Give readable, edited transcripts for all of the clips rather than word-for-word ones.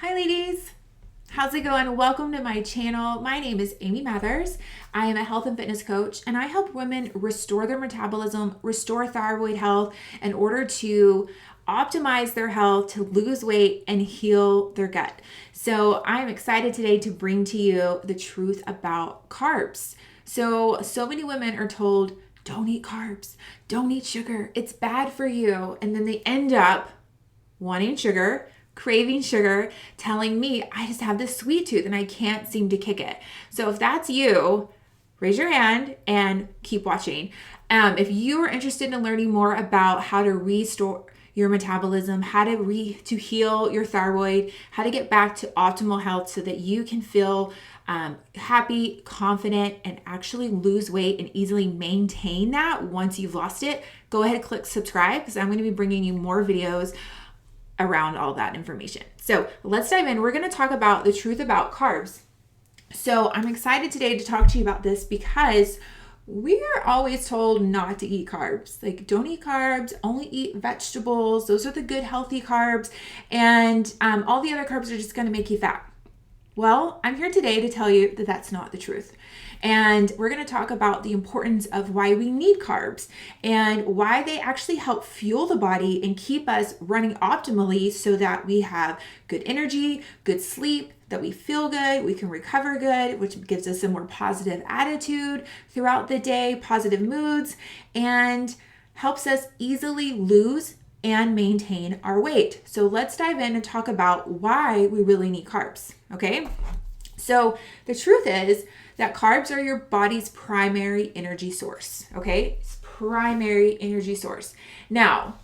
Hi ladies, how's it going? Welcome to my channel. My name is Amy Mathers. I am a health and fitness coach and I help women restore their metabolism, restore thyroid health in order to optimize their health, to lose weight and heal their gut. So I'm excited today to bring to you the truth about carbs. So many women are told, don't eat carbs, don't eat sugar, it's bad for you. And then they end up wanting sugar, craving sugar, telling me I just have this sweet tooth and I can't seem to kick it. So if that's you, raise your hand and keep watching. If you are interested in learning more about how to restore your metabolism, how to heal your thyroid, how to get back to optimal health so that you can feel happy, confident, and actually lose weight and easily maintain that once you've lost it, go ahead and click subscribe because I'm going to be bringing you more videos around all that information. So let's dive in. We're going to talk about the truth about carbs. So I'm excited today to talk to you about this because we are always told not to eat carbs. Like, don't eat carbs, only eat vegetables. Those are the good, healthy carbs. And all the other carbs are just going to make you fat. Well, I'm here today to tell you that that's not the truth. And we're going to talk about the importance of why we need carbs and why they actually help fuel the body and keep us running optimally so that we have good energy, good sleep, that we feel good, we can recover good, which gives us a more positive attitude throughout the day, positive moods, and helps us easily lose and maintain our weight. So let's dive in and talk about why we really need carbs, okay? So the truth is that carbs are your body's primary energy source, okay? It's primary energy source. Now,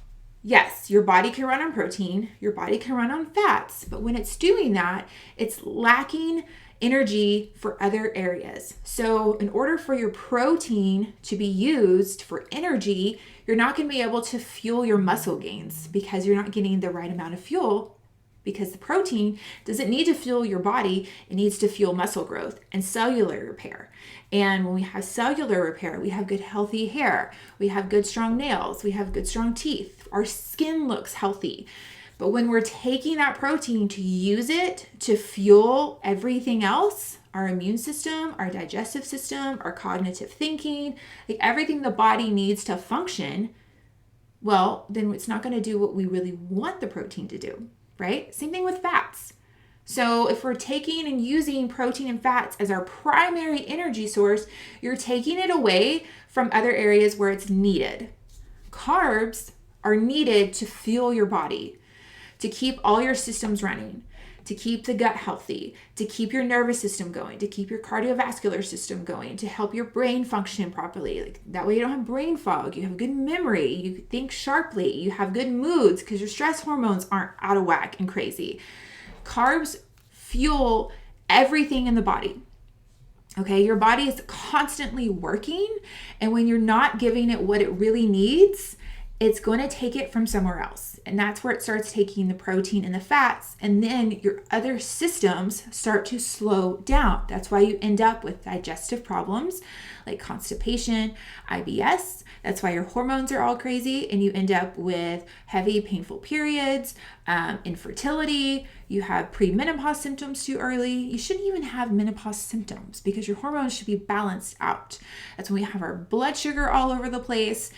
yes, your body can run on protein, your body can run on fats, but when it's doing that, it's lacking energy for other areas. So in order for your protein to be used for energy, you're not going to be able to fuel your muscle gains because you're not getting the right amount of fuel, because the protein doesn't need to fuel your body, it needs to fuel muscle growth and cellular repair. And when we have cellular repair, we have good healthy hair, we have good strong nails, we have good strong teeth, our skin looks healthy. But when we're taking that protein to use it to fuel everything else, our immune system, our digestive system, our cognitive thinking, like everything the body needs to function, well, then it's not going to do what we really want the protein to do, right? Same thing with fats. So if we're taking and using protein and fats as our primary energy source, you're taking it away from other areas where it's needed. Carbs are needed to fuel your body, to keep all your systems running, to keep the gut healthy, to keep your nervous system going, to keep your cardiovascular system going, to help your brain function properly. Like, that way you don't have brain fog, you have good memory, you think sharply, you have good moods because your stress hormones aren't out of whack and crazy. Carbs fuel everything in the body. Okay, your body is constantly working, and when you're not giving it what it really needs, it's going to take it from somewhere else. And that's where it starts taking the protein and the fats. And then your other systems start to slow down. That's why you end up with digestive problems like constipation, IBS. That's why your hormones are all crazy and you end up with heavy, painful periods, infertility. You have premenopause symptoms too early. You shouldn't even have menopause symptoms because your hormones should be balanced out. That's when we have our blood sugar all over the place.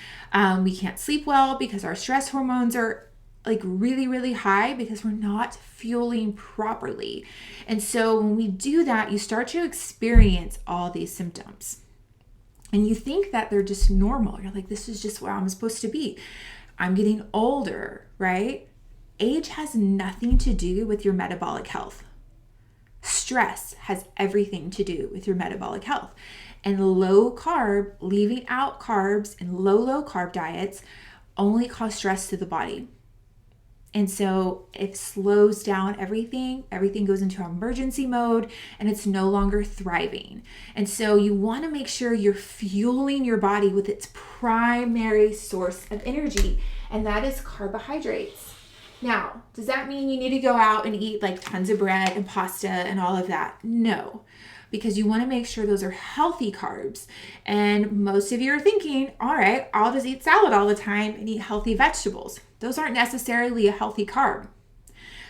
We can't sleep well because our stress hormones are like really, really high because we're not fueling properly. And so when we do that, you start to experience all these symptoms. And you think that they're just normal. You're like, this is just where I'm supposed to be. I'm getting older, right? Age has nothing to do with your metabolic health. Stress has everything to do with your metabolic health. And low carb, leaving out carbs and low carb diets only cause stress to the body. And so it slows down everything. Everything goes into emergency mode and it's no longer thriving. And so you want to make sure you're fueling your body with its primary source of energy, and that is carbohydrates. Now, does that mean you need to go out and eat like tons of bread and pasta and all of that? No, because you want to make sure those are healthy carbs. And most of you are thinking, all right, I'll just eat salad all the time and eat healthy vegetables. Those aren't necessarily a healthy carb.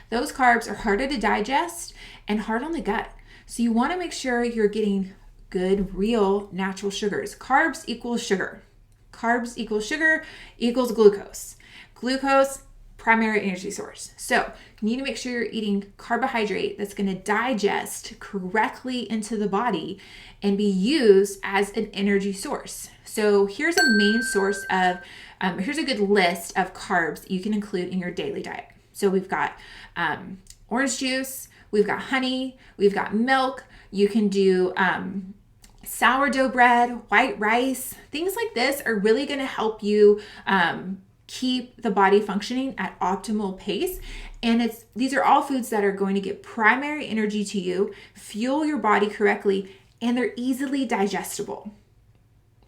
those carbs are harder to digest and hard on the gut. So you want to make sure you're getting good, real, natural sugars. Carbs equals sugar. Carbs equals sugar equals glucose. Glucose, primary energy source. So you need to make sure you're eating carbohydrate that's going to digest correctly into the body and be used as an energy source. So here's a main source of, here's a good list of carbs you can include in your daily diet. So we've got orange juice, we've got honey, we've got milk. You can do sourdough bread, white rice. Things like this are really going to help you keep the body functioning at optimal pace. And these are all foods that are going to get primary energy to you, fuel your body correctly, and they're easily digestible.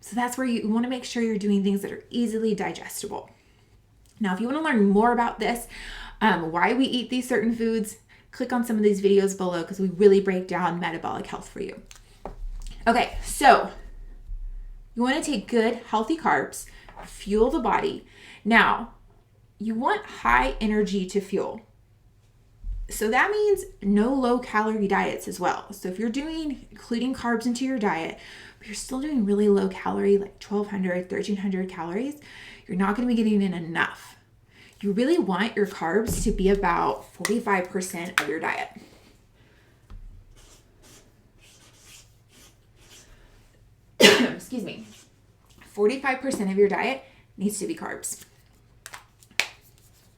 So that's where you want to make sure you're doing things that are easily digestible. Now, if you want to learn more about this, why we eat these certain foods, click on some of these videos below because we really break down metabolic health for you. Okay, so you want to take good, healthy carbs, fuel the body. Now, you want high energy to fuel. So that means no low calorie diets as well. So if you're including carbs into your diet, but you're still doing really low calorie, like 1,200, 1,300 calories, you're not going to be getting in enough. You really want your carbs to be about 45% of your diet. Excuse me. 45% of your diet needs to be carbs.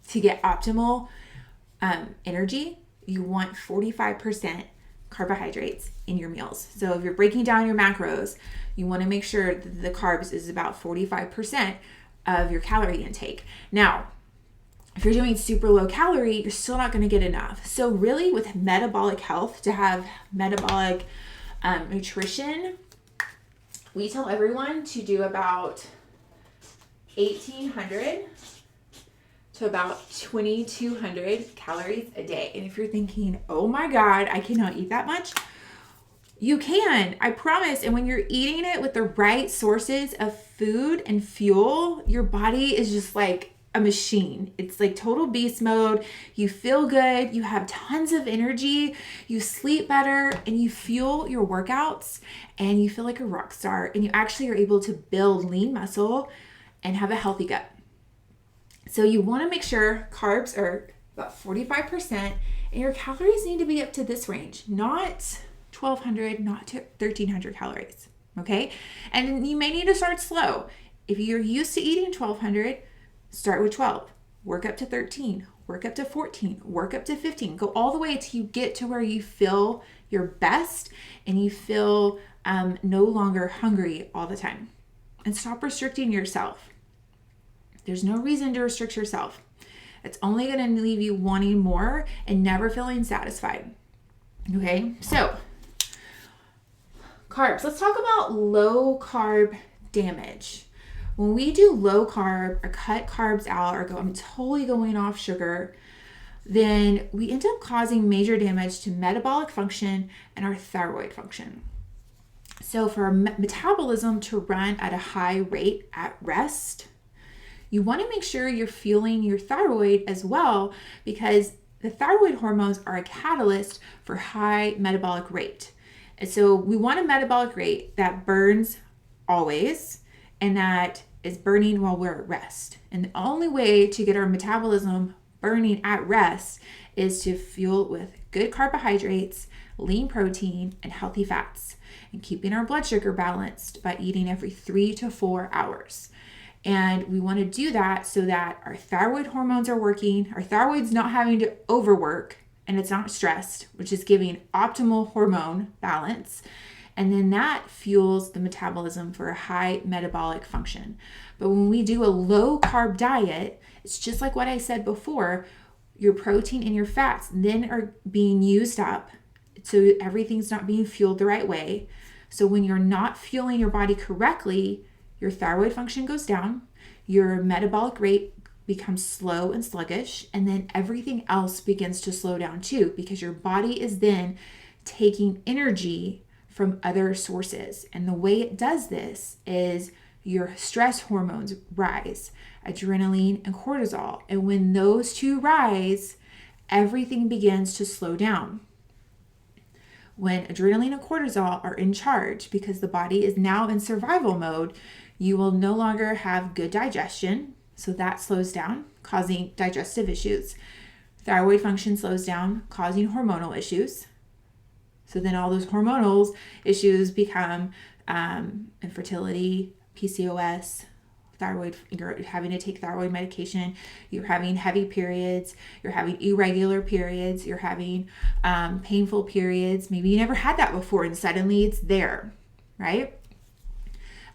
To get optimal energy, you want 45% carbohydrates in your meals. So if you're breaking down your macros, you want to make sure that the carbs is about 45% of your calorie intake. Now, if you're doing super low calorie, you're still not going to get enough. So really with metabolic health, to have metabolic nutrition, we tell everyone to do about 1,800 to about 2,200 calories a day. And if you're thinking, oh my God, I cannot eat that much, you can, I promise. And when you're eating it with the right sources of food and fuel, your body is just like a machine. It's like total beast mode. You feel good. You have tons of energy. You sleep better and you fuel your workouts and you feel like a rock star. And you actually are able to build lean muscle and have a healthy gut. So you want to make sure carbs are about 45% and your calories need to be up to this range, not 1,200, not 1,300 calories. Okay. And you may need to start slow. If you're used to eating 1,200, start with 12, work up to 13, work up to 14, work up to 15, go all the way till you get to where you feel your best and you feel no longer hungry all the time. And stop restricting yourself. There's no reason to restrict yourself. It's only going to leave you wanting more and never feeling satisfied. Okay, so carbs. Let's talk about low carb damage. When we do low carb or cut carbs out or I'm totally going off sugar, then we end up causing major damage to metabolic function and our thyroid function. So for our metabolism to run at a high rate at rest, you want to make sure you're fueling your thyroid as well, because the thyroid hormones are a catalyst for high metabolic rate. And so we want a metabolic rate that burns always and that is burning while we're at rest. And the only way to get our metabolism burning at rest is to fuel with good carbohydrates, lean protein, and healthy fats, and keeping our blood sugar balanced by eating every 3 to 4 hours. And we want to do that so that our thyroid hormones are working, our thyroid's not having to overwork, and it's not stressed, which is giving optimal hormone balance. And then that fuels the metabolism for a high metabolic function. But when we do a low carb diet, it's just like what I said before, your protein and your fats then are being used up. So everything's not being fueled the right way. So when you're not fueling your body correctly, your thyroid function goes down, your metabolic rate becomes slow and sluggish, and then everything else begins to slow down too, because your body is then taking energy from other sources. And the way it does this is your stress hormones rise, adrenaline and cortisol. And when those two rise, everything begins to slow down. When adrenaline and cortisol are in charge, because the body is now in survival mode, you will no longer have good digestion. So that slows down, causing digestive issues. Thyroid function slows down, causing hormonal issues. So then all those hormonal issues become infertility, PCOS, thyroid, you're having to take thyroid medication, you're having heavy periods, you're having irregular periods, you're having painful periods. Maybe you never had that before and suddenly it's there, right?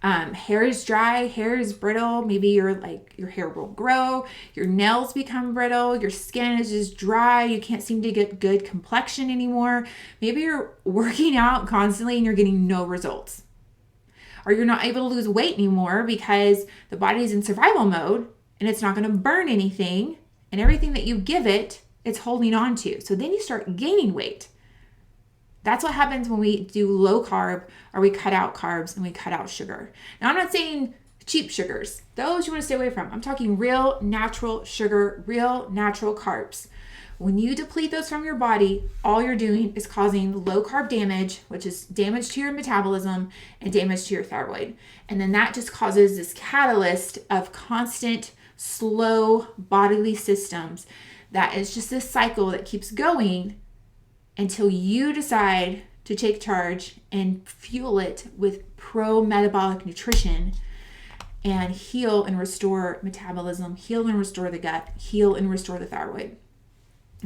Hair is dry, hair is brittle. Maybe your hair won't grow, your nails become brittle, your skin is just dry. You can't seem to get good complexion anymore. Maybe you're working out constantly and you're getting no results. Or you're not able to lose weight anymore because the body's in survival mode and it's not going to burn anything, and everything that you give it, it's holding on to. So then you start gaining weight. That's what happens when we do low carb, or we cut out carbs and we cut out sugar. Now, I'm not saying cheap sugars. Those you want to stay away from. I'm talking real natural sugar, real natural carbs. When you deplete those from your body, all you're doing is causing low carb damage, which is damage to your metabolism and damage to your thyroid. And then that just causes this catalyst of constant, slow bodily systems. That is just this cycle that keeps going until you decide to take charge and fuel it with pro-metabolic nutrition and heal and restore metabolism, heal and restore the gut, heal and restore the thyroid.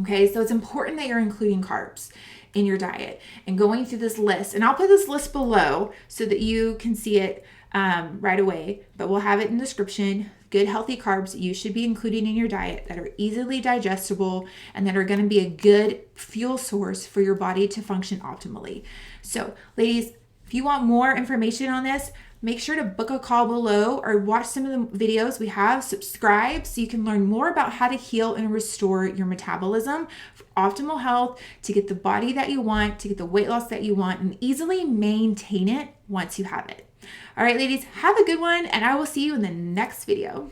Okay, so it's important that you're including carbs in your diet and going through this list. And I'll put this list below so that you can see it right away, but we'll have it in the description. Good healthy carbs that you should be including in your diet that are easily digestible and that are going to be a good fuel source for your body to function optimally. So ladies, if you want more information on this, make sure to book a call below or watch some of the videos we have. Subscribe so you can learn more about how to heal and restore your metabolism for optimal health, to get the body that you want, to get the weight loss that you want, and easily maintain it once you have it. All right, ladies, have a good one, and I will see you in the next video.